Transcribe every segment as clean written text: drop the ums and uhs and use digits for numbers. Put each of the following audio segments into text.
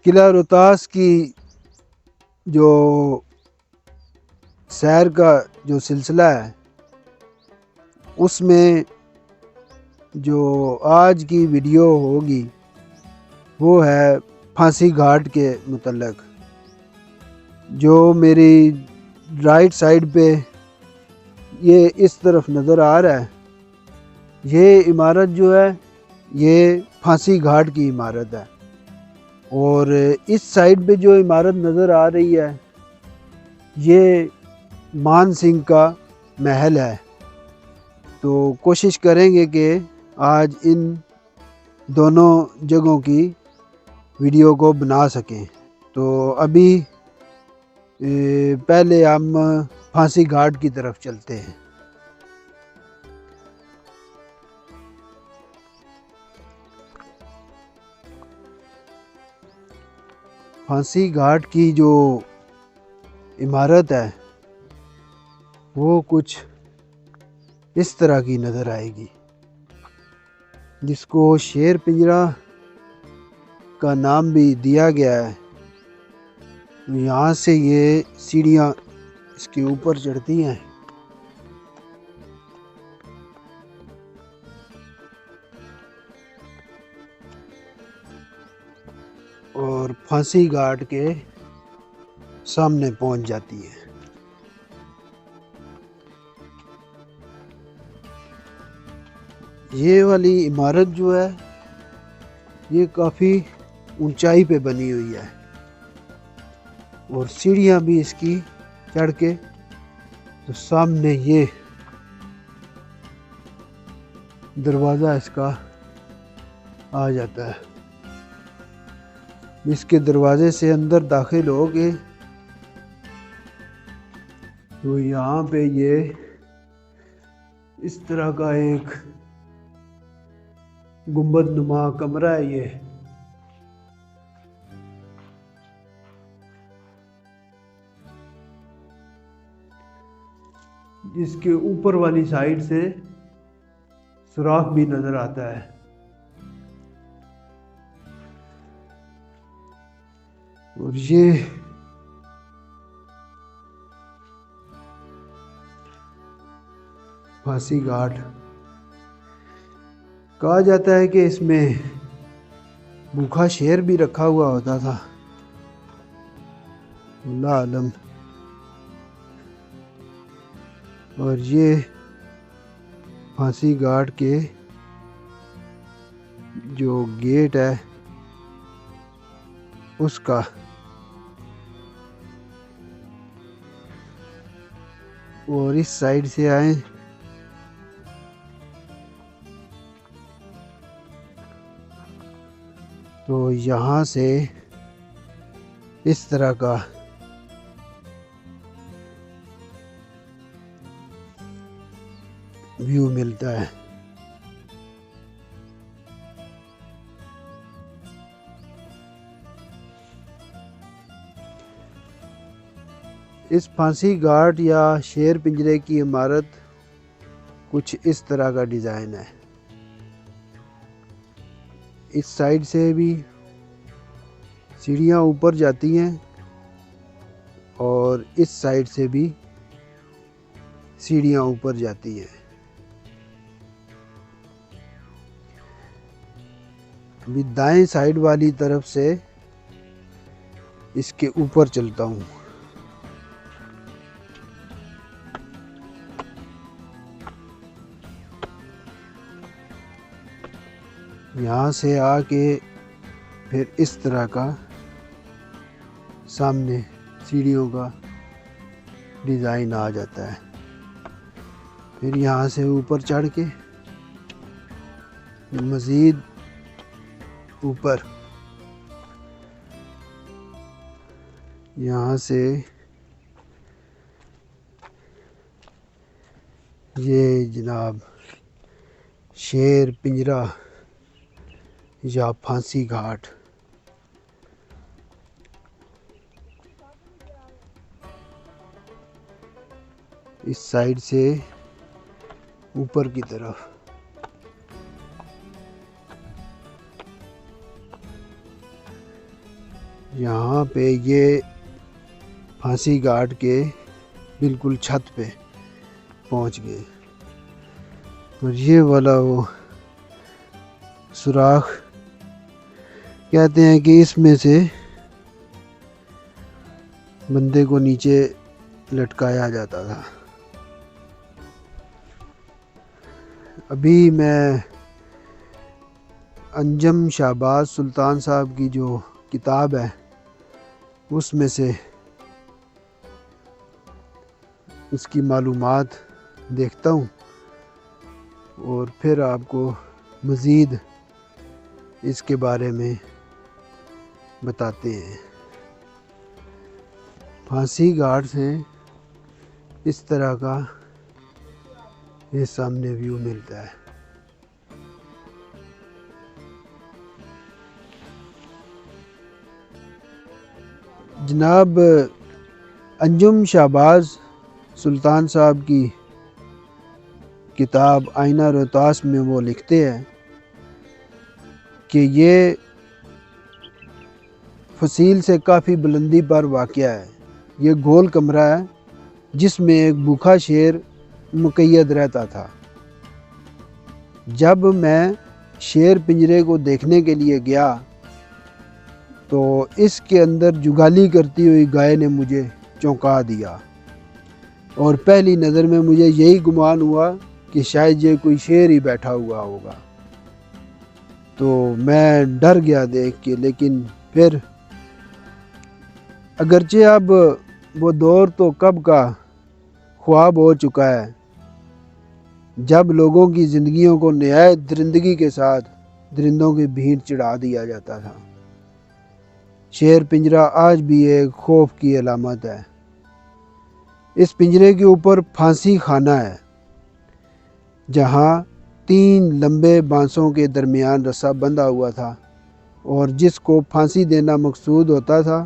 قلعہ روہتاس کی جو سیر کا جو سلسلہ ہے اس میں جو آج کی ویڈیو ہوگی وہ ہے پھانسی گھاٹ کے متعلق۔ جو میری رائٹ سائڈ پہ یہ اس طرف نظر آ رہا ہے، یہ عمارت جو ہے یہ پھانسی گھاٹ کی عمارت ہے، اور اس سائڈ پہ جو عمارت نظر آ رہی ہے یہ مان سنگھ کا محل ہے۔ تو کوشش کریں گے کہ آج ان دونوں جگہوں کی ویڈیو کو بنا سکیں۔ تو ابھی پہلے ہم پھانسی گھاٹ کی طرف چلتے ہیں۔ پھانسی گھاٹ کی جو عمارت ہے وہ کچھ اس طرح کی نظر آئے گی، جس کو شیر پنجرہ کا نام بھی دیا گیا ہے۔ یہاں سے یہ سیڑھیاں اس کے اوپر چڑھتی ہیں، اور پھانسی گھاٹ کے سامنے پہنچ جاتی ہیں۔ یہ والی عمارت جو ہے یہ کافی اونچائی پہ بنی ہوئی ہے، اور سیڑھیاں بھی اس کی چڑھ کے تو سامنے یہ دروازہ اس کا آ جاتا ہے۔ اس کے دروازے سے اندر داخل ہو کے تو یہاں پہ یہ اس طرح کا ایک گنبد نما کمرہ ہے یہ، جس کے اوپر والی سائڈ سے سوراخ بھی نظر آتا ہے۔ اور یہ پھانسی گھاٹ کہا جاتا ہے کہ اس میں بھوکھا شیر بھی رکھا ہوا ہوتا تھا، اللہ عالم۔ اور یہ پھانسی گھاٹ کے جو گیٹ ہے اس کا اور اس سائڈ سے آئیں تو یہاں سے اس طرح کا ویو ملتا ہے۔ اس پھانسی گھاٹ یا شیر پنجرے کی عمارت کچھ اس طرح کا ڈیزائن ہے۔ اس سائڈ سے بھی سیڑھیاں اوپر جاتی ہیں، اور اس سائڈ سے بھی سیڑھیاں اوپر جاتی ہیں۔ ابھی دائیں سائڈ والی طرف سے اس کے اوپر چلتا ہوں۔ یہاں سے آ کے پھر اس طرح کا سامنے سیڑھیوں کا ڈیزائن آ جاتا ہے۔ پھر یہاں سے اوپر چڑھ کے مزید اوپر یہاں سے یہ جناب شیر پنجرہ یا پھانسی گھاٹ، اس سائڈ سے اوپر کی طرف۔ یہاں پہ یہ پھانسی گھاٹ کے بالکل چھت پہ پہنچ گئے، اور یہ والا وہ سوراخ کہتے ہیں کہ اس میں سے بندے کو نیچے لٹکایا جاتا تھا۔ ابھی میں انجم شہباز سلطان صاحب کی جو کتاب ہے اس میں سے اس کی معلومات دیکھتا ہوں اور پھر آپ کو مزید اس کے بارے میں بتاتے ہیں۔ پھانسی گھاٹ سے اس طرح کا یہ سامنے ویو ملتا ہے۔ جناب انجم شہباز سلطان صاحب کی کتاب آئینہ روہتاس میں وہ لکھتے ہیں کہ یہ فصیل سے کافی بلندی پر واقع ہے۔ یہ گول کمرہ ہے جس میں ایک بھوکا شیر مقید رہتا تھا۔ جب میں شیر پنجرے کو دیکھنے کے لیے گیا تو اس کے اندر جگالی کرتی ہوئی گائے نے مجھے چونکا دیا، اور پہلی نظر میں مجھے یہی گمان ہوا کہ شاید یہ کوئی شیر ہی بیٹھا ہوا ہوگا، تو میں ڈر گیا دیکھ کے۔ لیکن پھر اگرچہ اب وہ دور تو کب کا خواب ہو چکا ہے جب لوگوں کی زندگیوں کو نہایت درندگی کے ساتھ درندوں کی بھیڑ چڑھا دیا جاتا تھا، شیر پنجرہ آج بھی ایک خوف کی علامت ہے۔ اس پنجرے کے اوپر پھانسی خانہ ہے جہاں 3 لمبے بانسوں کے درمیان رسا بندھا ہوا تھا، اور جس کو پھانسی دینا مقصود ہوتا تھا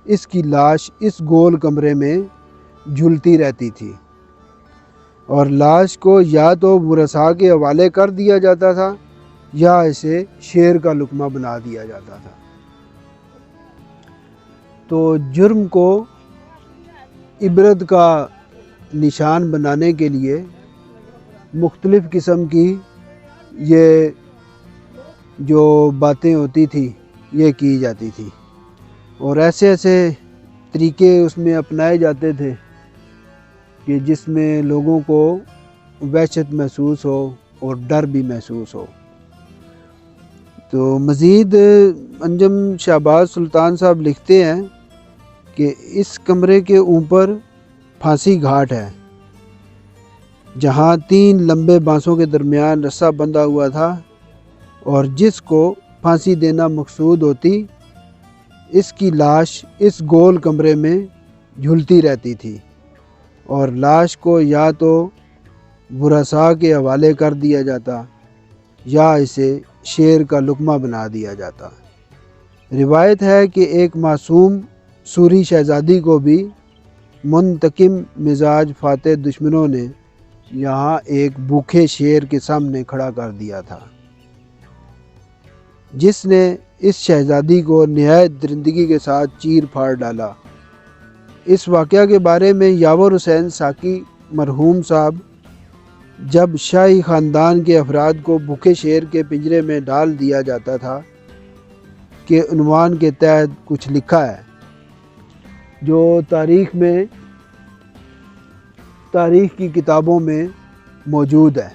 اس کی لاش اس گول کمرے میں جھولتی رہتی تھی، اور لاش کو یا تو ورثاء کے حوالے کر دیا جاتا تھا یا اسے شیر کا لقمہ بنا دیا جاتا تھا۔ تو جرم کو عبرت کا نشان بنانے کے لیے مختلف قسم کی یہ جو باتیں ہوتی تھی یہ کی جاتی تھی، اور ایسے ایسے طریقے اس میں اپنائے جاتے تھے کہ جس میں لوگوں کو وحشت محسوس ہو اور ڈر بھی محسوس ہو۔ تو مزید انجم شہباز سلطان صاحب لکھتے ہیں کہ اس کمرے کے اوپر پھانسی گھاٹ ہے جہاں 3 لمبے بانسوں کے درمیان رسا بندھا ہوا تھا، اور جس کو پھانسی دینا مقصود ہوتی اس کی لاش اس گول کمرے میں جھولتی رہتی تھی، اور لاش کو یا تو ورثاء کے حوالے کر دیا جاتا یا اسے شیر کا لقمہ بنا دیا جاتا۔ روایت ہے کہ ایک معصوم سوری شہزادی کو بھی منتقم مزاج فاتح دشمنوں نے یہاں ایک بھوکے شیر کے سامنے کھڑا کر دیا تھا، جس نے اس شہزادی کو نہایت درندگی کے ساتھ چیر پھاڑ ڈالا۔ اس واقعہ کے بارے میں یاور حسین ساکی مرحوم صاحب جب شاہی خاندان کے افراد کو بھوکے شیر کے پنجرے میں ڈال دیا جاتا تھا کے عنوان کے تحت کچھ لکھا ہے جو تاریخ کی کتابوں میں موجود ہے۔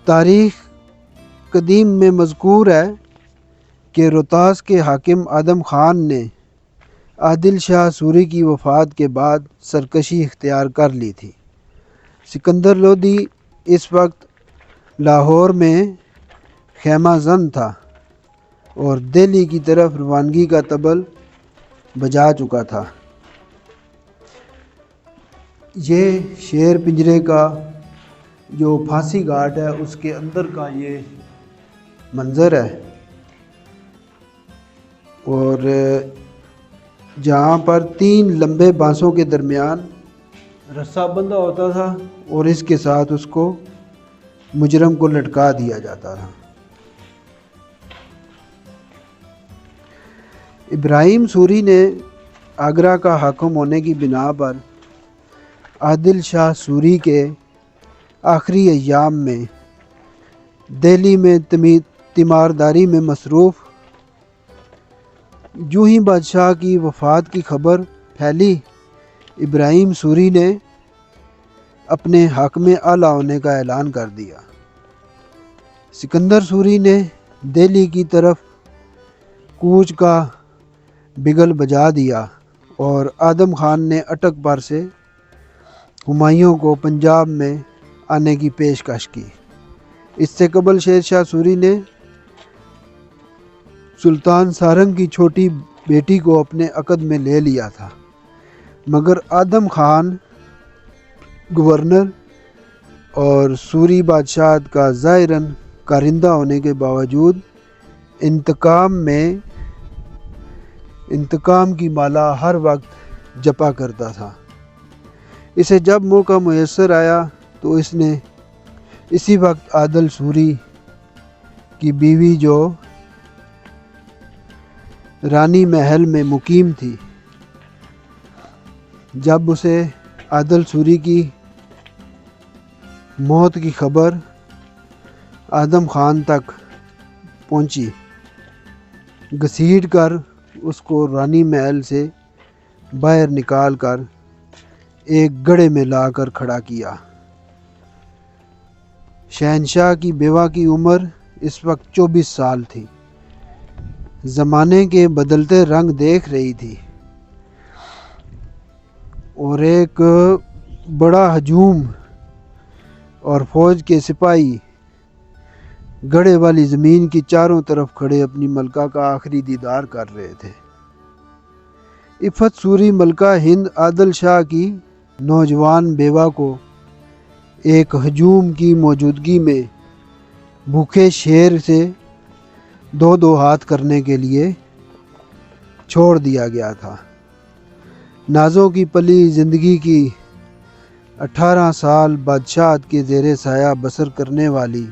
تاریخ قدیم میں مذکور ہے کہ روہتاس کے حاکم آدم خان نے عادل شاہ سوری کی وفات کے بعد سرکشی اختیار کر لی تھی۔ سکندر لودھی اس وقت لاہور میں خیمہ زن تھا اور دہلی کی طرف روانگی کا طبل بجا چکا تھا۔ یہ شیر پنجرے کا جو پھانسی گھاٹ ہے اس کے اندر کا یہ منظر ہے، اور جہاں پر 3 لمبے بانسوں کے درمیان رسا بندھا ہوتا تھا اور اس کے ساتھ اس کو مجرم کو لٹکا دیا جاتا تھا۔ ابراہیم سوری نے آگرہ کا حاکم ہونے کی بنا پر عادل شاہ سوری کے آخری ایام میں دہلی میں تیمارداری میں مصروف۔ یوں ہی بادشاہ کی وفات کی خبر پھیلی، ابراہیم سوری نے اپنے حاکم اعلیٰ ہونے کا اعلان کر دیا۔ سکندر سوری نے دہلی کی طرف کوچ کا بگل بجا دیا اور آدم خان نے اٹک پر سے ہمایوں کو پنجاب میں آنے کی پیشکش کی۔ اس سے قبل شیر شاہ سوری نے سلطان سارنگ کی چھوٹی بیٹی کو اپنے عقد میں لے لیا تھا، مگر آدم خان گورنر اور سوری بادشاہت کا ظاہراً کارندہ ہونے کے باوجود انتقام کی مالا ہر وقت جپا کرتا تھا۔ اسے جب موقع میسر آیا تو اس نے اسی وقت عادل سوری کی بیوی جو رانی محل میں مقیم تھی، جب اسے عادل سوری کی موت کی خبر آدم خان تک پہنچی، گھسیٹ کر اس کو رانی محل سے باہر نکال کر ایک گڑھے میں لا کر کھڑا کیا۔ شہنشاہ کی بیوہ کی عمر اس وقت 24 سال تھی، زمانے کے بدلتے رنگ دیکھ رہی تھی، اور ایک بڑا ہجوم اور فوج کے سپاہی گڑھے والی زمین کی چاروں طرف کھڑے اپنی ملکہ کا آخری دیدار کر رہے تھے۔ عفت سوری ملکہ ہند عادل شاہ کی نوجوان بیوہ کو ایک ہجوم کی موجودگی میں بھوکے شیر سے دو ہاتھ کرنے کے لیے چھوڑ دیا گیا تھا۔ نازوں کی پلی زندگی کی 18 سال بادشاہت کے زیر سایہ بسر کرنے والی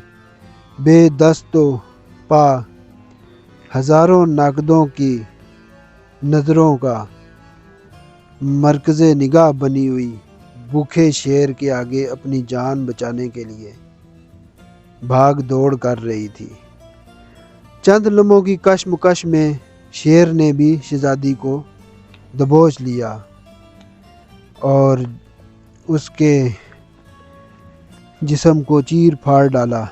بے دست و پا ہزاروں ناقدوں کی نظروں کا مرکز نگاہ بنی ہوئی بھوکے شیر کے آگے اپنی جان بچانے کے لیے بھاگ دوڑ کر رہی تھی۔ چند لمحوں کی کشمکش میں شیر نے بھی شہزادی کو دبوچ لیا اور اس کے جسم کو چیر پھاڑ ڈالا۔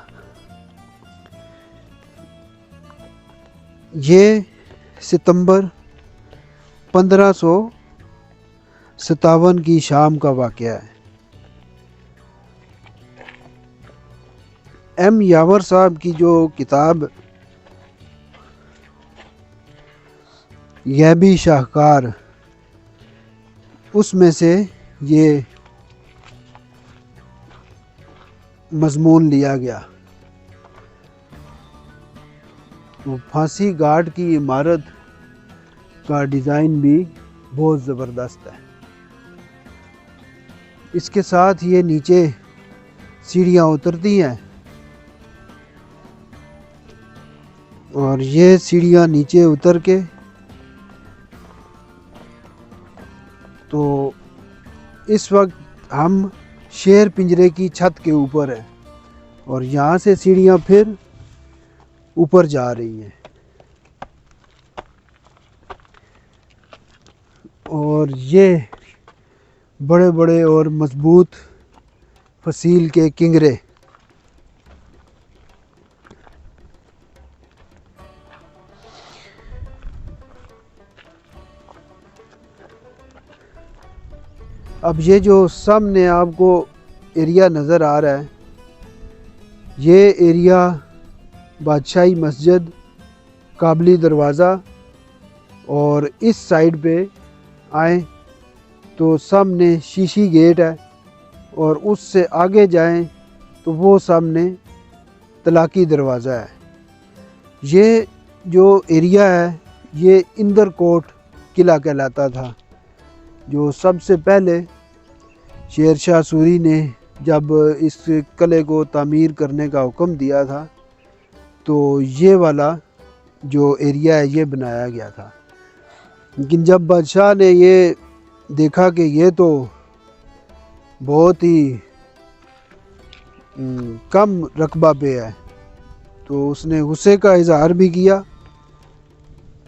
یہ ستمبر 1557 کی شام کا واقعہ ہے۔ ایم یاور صاحب کی جو کتاب غیبی شاہکار، اس میں سے یہ مضمون لیا گیا۔ وہ پھانسی گھاٹ کی عمارت کا ڈیزائن بھی بہت زبردست ہے۔ اس کے ساتھ یہ نیچے سیڑھیاں اترتی ہیں، اور یہ سیڑھیاں نیچے اتر کے تو اس وقت ہم شیر پنجرے کی چھت کے اوپر ہیں، اور یہاں سے سیڑھیاں پھر اوپر جا رہی ہیں، اور یہ بڑے بڑے اور مضبوط فصیل کے کنگرے۔ اب یہ جو سامنے آپ کو ایریا نظر آ رہا ہے، یہ ایریا بادشاہی مسجد، قابلی دروازہ، اور اس سائیڈ پہ آئیں تو سامنے شیشی گیٹ ہے، اور اس سے آگے جائیں تو وہ سامنے طلاقی دروازہ ہے۔ یہ جو ایریا ہے یہ اندر کوٹ قلعہ کہلاتا تھا، جو سب سے پہلے شیر شاہ سوری نے جب اس قلعے کو تعمیر کرنے کا حکم دیا تھا تو یہ والا جو ایریا ہے یہ بنایا گیا تھا۔ لیکن جب بادشاہ نے یہ دیکھا کہ یہ تو بہت ہی کم رقبہ پہ ہے تو اس نے غصے کا اظہار بھی کیا.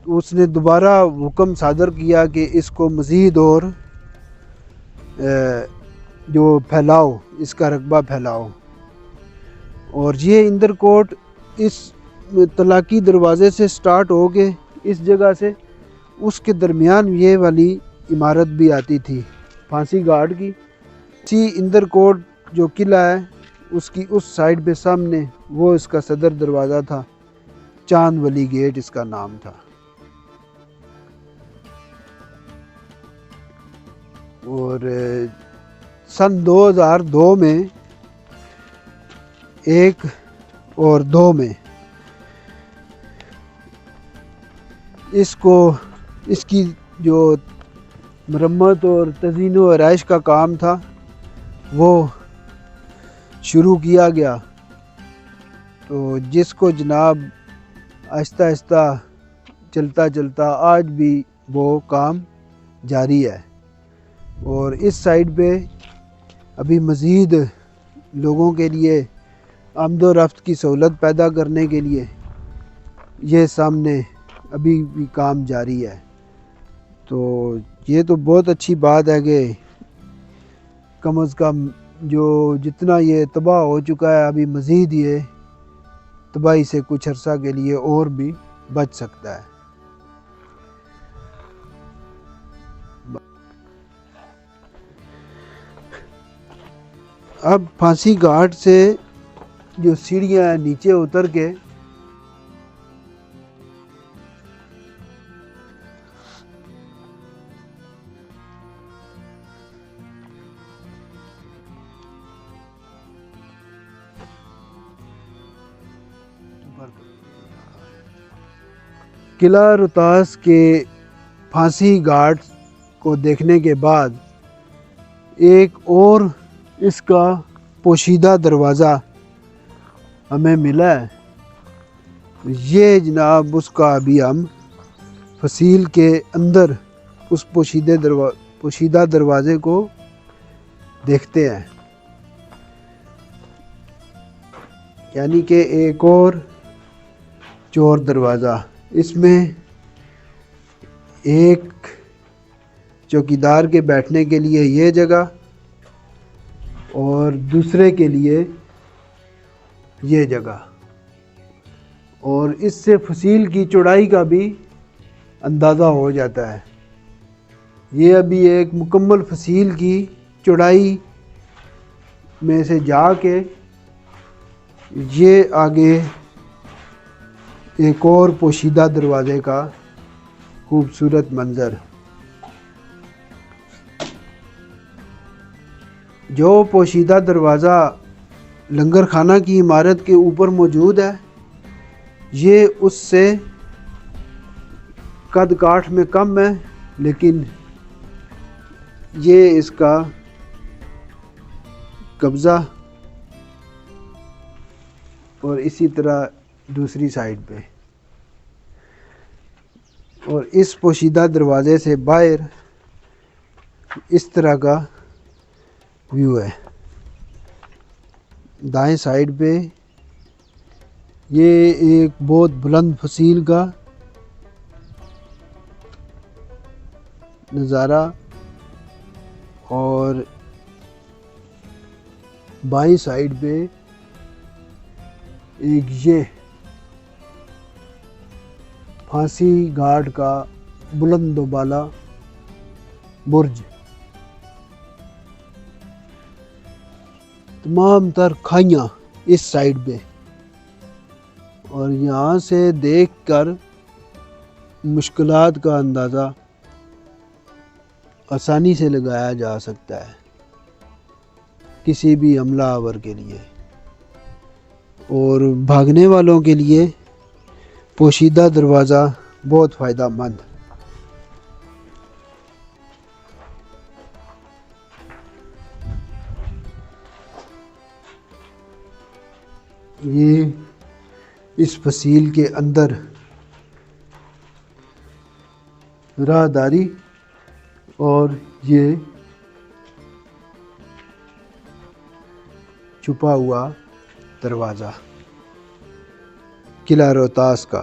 تو اس نے دوبارہ حکم صادر کیا کہ اس کو مزید اور جو پھیلاؤ، اس کا رقبہ پھیلاؤ. اور یہ اندر کوٹ اس طلاقی دروازے سے سٹارٹ ہو کے اس جگہ سے اس کے درمیان یہ والی عمارت بھی آتی تھی پھانسی گھاٹ کی. اسی اندر کوٹ جو قلعہ ہے اس کی اس سائڈ پہ سامنے وہ اس کا صدر دروازہ تھا، چاند ولی گیٹ اس کا نام تھا. اور سن 2002 میں 1 اور 2 میں اس کی جو مرمت اور تزئین و آرائش کا کام تھا وہ شروع کیا گیا. تو جس کو جناب آہستہ آہستہ چلتا چلتا آج بھی وہ کام جاری ہے. اور اس سائڈ پہ ابھی مزید لوگوں کے لیے آمد و رفت کی سہولت پیدا کرنے کے لیے یہ سامنے ابھی بھی کام جاری ہے. تو یہ تو بہت اچھی بات ہے کہ کم از کم جو جتنا یہ تباہ ہو چکا ہے ابھی مزید یہ تباہی سے کچھ عرصہ کے لیے اور بھی بچ سکتا ہے. اب پھانسی گھاٹ سے جو سیڑھیاں ہیں نیچے اتر کے قلعہ روہتاس کے پھانسی گھاٹ کو دیکھنے کے بعد ایک اور اس کا پوشیدہ دروازہ ہمیں ملا ہے. یہ جناب اس کا ابھی ہم فصیل کے اندر اس پوشیدہ دروازے کو دیکھتے ہیں. یعنی کہ ایک اور چور دروازہ، اس میں ایک چوکیدار کے بیٹھنے کے لیے یہ جگہ اور دوسرے کے لیے یہ جگہ، اور اس سے فصیل کی چوڑائی کا بھی اندازہ ہو جاتا ہے. یہ ابھی ایک مکمل فصیل کی چوڑائی میں سے جا کے یہ آگے ایک اور پوشیدہ دروازے کا خوبصورت منظر. جو پوشیدہ دروازہ لنگر خانہ کی عمارت کے اوپر موجود ہے یہ اس سے قد کاٹھ میں کم ہے، لیکن یہ اس کا قبضہ اور اسی طرح دوسری سائڈ پہ. اور اس پوشیدہ دروازے سے باہر اس طرح کا ویو ہے. دائیں سائڈ پہ یہ ایک بہت بلند فصیل کا نظارہ، اور بائیں سائڈ پہ ایک یہ پھانسی گھاٹ کا بلند و بالا برج. تمام تر کھائیاں اس سائڈ پہ، اور یہاں سے دیکھ کر مشکلات کا اندازہ آسانی سے لگایا جا سکتا ہے کسی بھی حملہ آور کے لیے. اور بھاگنے والوں کے لیے پوشیدہ دروازہ بہت فائدہ مند. یہ اس فصیل کے اندر راہداری اور یہ چھپا ہوا دروازہ قلعہ روہتاس کا